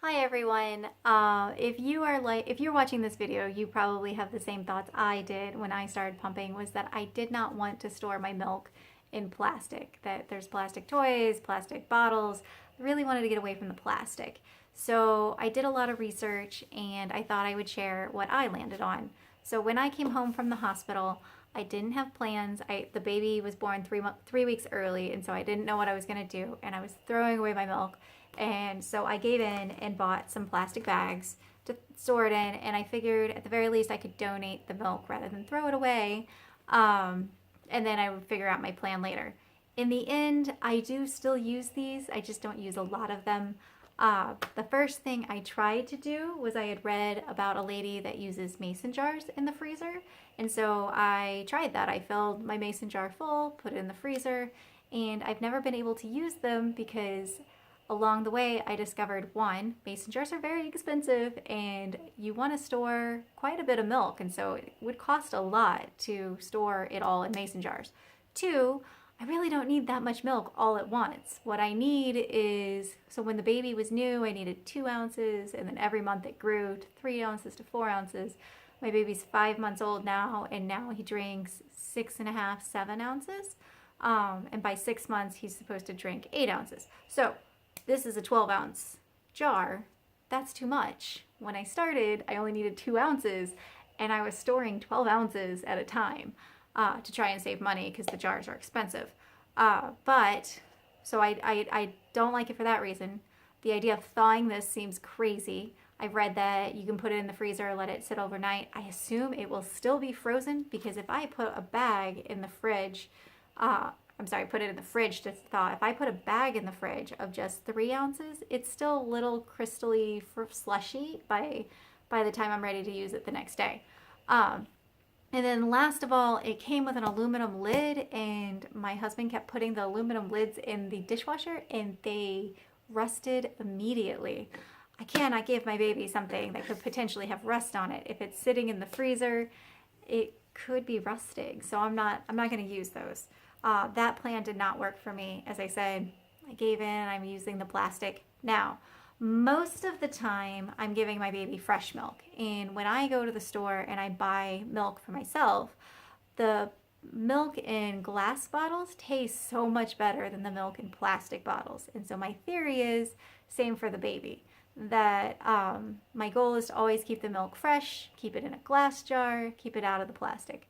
Hi everyone. If you're watching this video, you probably have the same thoughts I did when I started pumping, was that I did not want to store my milk in plastic. That there's plastic toys, plastic bottles. I really wanted to get away from the plastic. So I did a lot of research and I thought I would share what I landed on. So when I came home from the hospital, I didn't have plans. The baby was born 3 weeks early, and so I didn't know what I was gonna do, and I was throwing away my milk. And so I gave in and bought some plastic bags to store it in. And I figured at the very least I could donate the milk rather than throw it away. And then I would figure out my plan later. In the end, I do still use these. I just don't use a lot of them. The first thing I tried to do was I had read about a lady that uses mason jars in the freezer. And so I tried that. I filled my mason jar full, put it in the freezer, and I've never been able to use them because along the way, I discovered one, mason jars are very expensive and you want to store quite a bit of milk, and so it would cost a lot to store it all in mason jars. Two, I really don't need that much milk all at once. What I need is, so when the baby was new, I needed 2 ounces, and then every month it grew to 3 ounces to 4 ounces. My baby's 5 months old now, and now he drinks 6.5, 7 ounces. And by 6 months, he's supposed to drink 8 ounces. So this is a 12-ounce jar. That's too much. When I started, I only needed 2 ounces, and I was storing 12 ounces at a time to try and save money because the jars are expensive. So I don't like it for that reason. The idea of thawing this seems crazy. I've read that you can put it in the freezer, let it sit overnight. I assume it will still be frozen because if I put a bag in the fridge, put it in the fridge to thaw. If I put a bag in the fridge of just 3 ounces, it's still a little crystally slushy by the time I'm ready to use it the next day. And then last of all, it came with an aluminum lid, and my husband kept putting the aluminum lids in the dishwasher and they rusted immediately. I cannot give my baby something that could potentially have rust on it. If it's sitting in the freezer, it could be rusting. So I'm not going to use those. That plan did not work for me. As I said, I gave in. I'm using the plastic. Now, most of the time, I'm giving my baby fresh milk. And when I go to the store and I buy milk for myself, the milk in glass bottles tastes so much better than the milk in plastic bottles. And so my theory is same for the baby. That my goal is to always keep the milk fresh, keep it in a glass jar, keep it out of the plastic.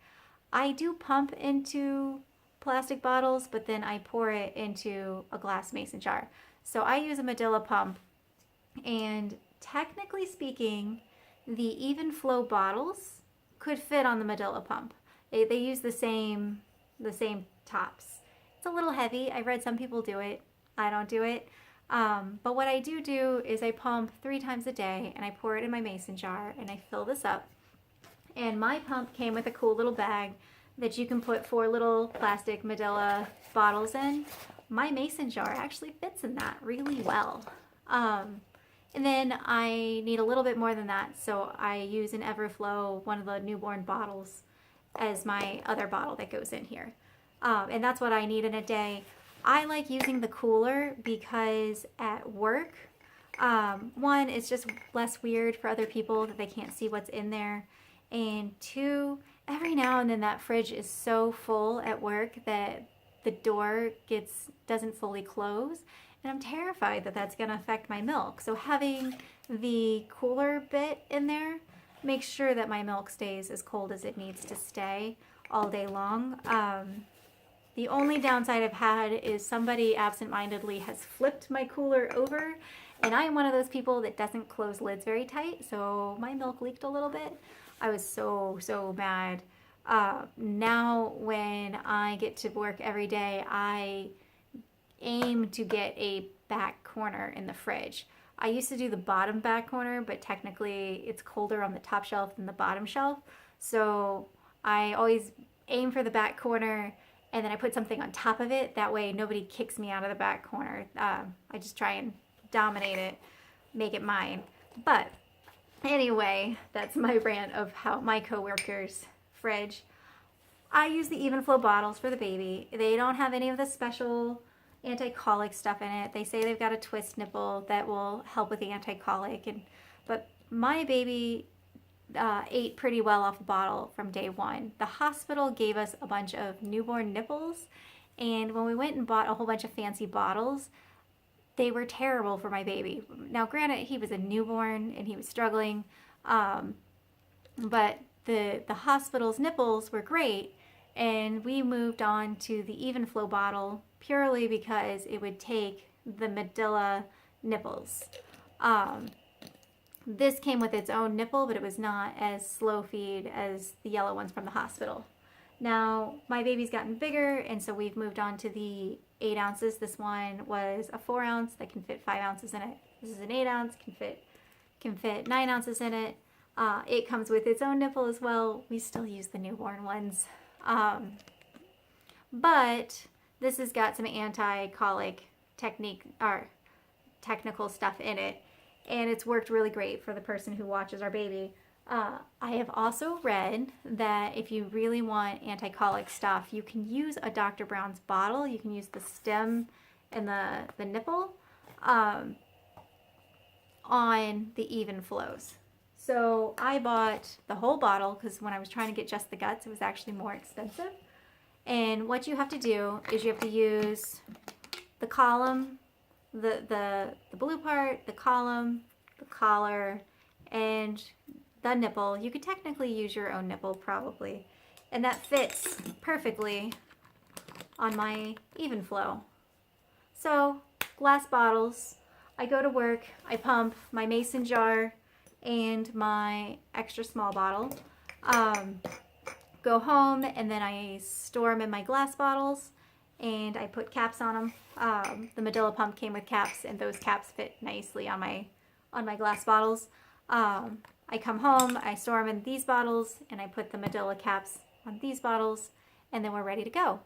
I do pump into plastic bottles, but then I pour it into a glass mason jar. So I use a Medela pump, and technically speaking, the even flow bottles could fit on the Medela pump. They use the same tops. It's a little heavy. I read some people do it. I don't do it. But what I do is I pump 3 times a day, and I pour it in my mason jar, and I fill this up. And my pump came with a cool little bag that you can put 4 little plastic Medela bottles in. My mason jar actually fits in that really well. And then I need a little bit more than that, so I use an Everflow, one of the newborn bottles, as my other bottle that goes in here. And that's what I need in a day. I like using the cooler because at work, one, it's just less weird for other people that they can't see what's in there. And two, every now and then that fridge is so full at work that the door doesn't fully close. And I'm terrified that that's going to affect my milk. So having the cooler bit in there makes sure that my milk stays as cold as it needs to stay all day long. The only downside I've had is somebody absentmindedly has flipped my cooler over, and I am one of those people that doesn't close lids very tight, so my milk leaked a little bit. I was so mad. Now when I get to work every day, I aim to get a back corner in the fridge. I used to do the bottom back corner, but technically it's colder on the top shelf than the bottom shelf, so I always aim for the back corner, and then I put something on top of it. That way nobody kicks me out of the back corner. I just try and dominate it, make it mine. But anyway, that's my rant of how my coworkers' fridge. I use the Evenflow bottles for the baby. They don't have any of the special anti-colic stuff in it. They say they've got a twist nipple that will help with the anti-colic, but my baby ate pretty well off the bottle from day one. The hospital gave us a bunch of newborn nipples, and when we went and bought a whole bunch of fancy bottles, they were terrible for my baby. Now, granted, he was a newborn and he was struggling, but the hospital's nipples were great, and we moved on to the Even Flow bottle purely because it would take the Medela nipples. This came with its own nipple, but it was not as slow feed as the yellow ones from the hospital. Now, my baby's gotten bigger, and so we've moved on to the 8 ounces. This one was a 4 ounce that can fit 5 ounces in it. This is an 8 ounce, can fit 9 ounces in it. It comes with its own nipple as well. We still use the newborn ones. But this has got some anti-colic technique or technical stuff in it, and it's worked really great for the person who watches our baby. I have also read that if you really want anti-colic stuff, you can use a Dr. Brown's bottle. You can use the stem and the nipple on the Even Flows. So I bought the whole bottle because when I was trying to get just the guts, it was actually more expensive. And what you have to do is you have to use the column, the blue part, the column, the collar, and the nipple. You could technically use your own nipple probably. And that fits perfectly on my Even Flow. So, glass bottles. I go to work, I pump my mason jar and my extra small bottle. Go home, and then I store them in my glass bottles, and I put caps on them. The Medela pump came with caps, and those caps fit nicely on my glass bottles. I come home, I store them in these bottles, and I put the Medela caps on these bottles, and then we're ready to go.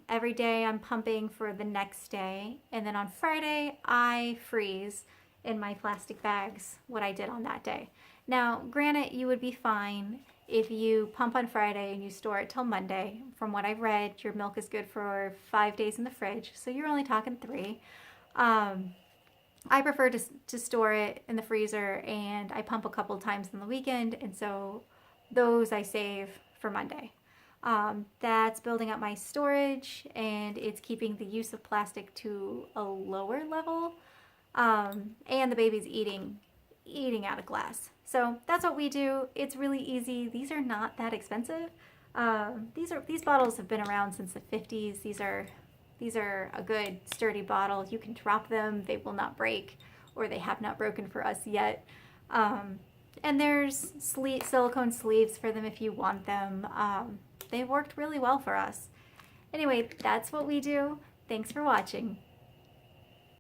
Every day I'm pumping for the next day, and then on Friday I freeze in my plastic bags what I did on that day. Now, granted, you would be fine if you pump on Friday and you store it till Monday. From what I've read, your milk is good for 5 days in the fridge, so you're only talking 3. I prefer to store it in the freezer, and I pump a couple times on the weekend, and so those I save for Monday. That's building up my storage, and it's keeping the use of plastic to a lower level, and the baby's eating out of glass. So that's what we do. It's really easy. These are not that expensive. These bottles have been around since the 50s. These are a good sturdy bottle. You can drop them. They will not break, or they have not broken for us yet. And there's silicone sleeves for them if you want them. They worked really well for us. Anyway, that's what we do. Thanks for watching.